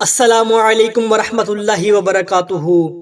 السلام علیکم ورحمۃ اللہ وبرکاتہ۔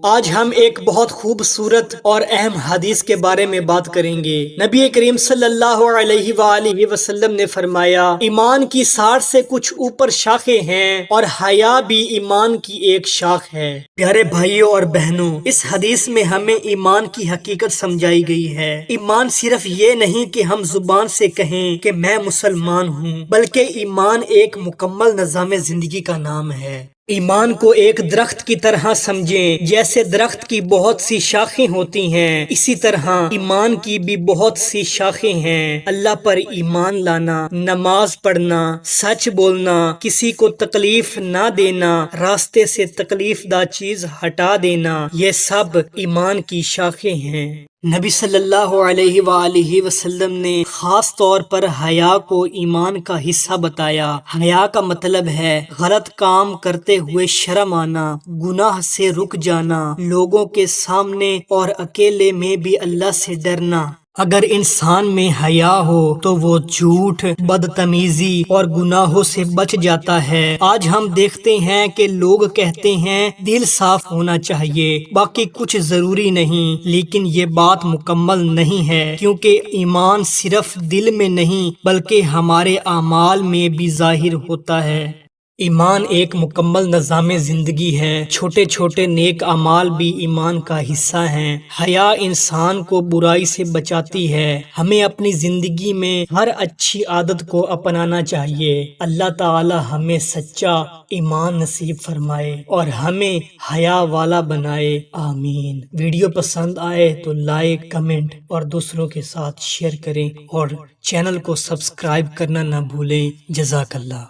آج ہم ایک بہت خوبصورت اور اہم حدیث کے بارے میں بات کریں گے۔ نبی کریم صلی اللہ علیہ وآلہ وسلم نے فرمایا، ایمان کی 60 سے کچھ اوپر شاخیں ہیں اور حیا بھی ایمان کی ایک شاخ ہے۔ پیارے بھائیوں اور بہنوں، اس حدیث میں ہمیں ایمان کی حقیقت سمجھائی گئی ہے۔ ایمان صرف یہ نہیں کہ ہم زبان سے کہیں کہ میں مسلمان ہوں، بلکہ ایمان ایک مکمل نظام زندگی کا نام ہے۔ ایمان کو ایک درخت کی طرح سمجھیں۔ جیسے درخت کی بہت سی شاخیں ہوتی ہیں، اسی طرح ایمان کی بھی بہت سی شاخیں ہیں۔ اللہ پر ایمان لانا، نماز پڑھنا، سچ بولنا، کسی کو تکلیف نہ دینا، راستے سے تکلیف دہ چیز ہٹا دینا، یہ سب ایمان کی شاخیں ہیں۔ نبی صلی اللہ علیہ وآلہ وسلم نے خاص طور پر حیا کو ایمان کا حصہ بتایا۔ حیا کا مطلب ہے غلط کام کرتے ہوئے شرم آنا، گناہ سے رک جانا، لوگوں کے سامنے اور اکیلے میں بھی اللہ سے ڈرنا۔ اگر انسان میں حیا ہو تو وہ جھوٹ، بدتمیزی اور گناہوں سے بچ جاتا ہے۔ آج ہم دیکھتے ہیں کہ لوگ کہتے ہیں دل صاف ہونا چاہیے، باقی کچھ ضروری نہیں، لیکن یہ بات مکمل نہیں ہے، کیونکہ ایمان صرف دل میں نہیں بلکہ ہمارے اعمال میں بھی ظاہر ہوتا ہے۔ ایمان ایک مکمل نظام زندگی ہے۔ چھوٹے چھوٹے نیک اعمال بھی ایمان کا حصہ ہیں۔ حیا انسان کو برائی سے بچاتی ہے۔ ہمیں اپنی زندگی میں ہر اچھی عادت کو اپنانا چاہیے۔ اللہ تعالی ہمیں سچا ایمان نصیب فرمائے اور ہمیں حیا والا بنائے، آمین۔ ویڈیو پسند آئے تو لائک، کمنٹ اور دوسروں کے ساتھ شیئر کریں اور چینل کو سبسکرائب کرنا نہ بھولیں۔ جزاک اللہ۔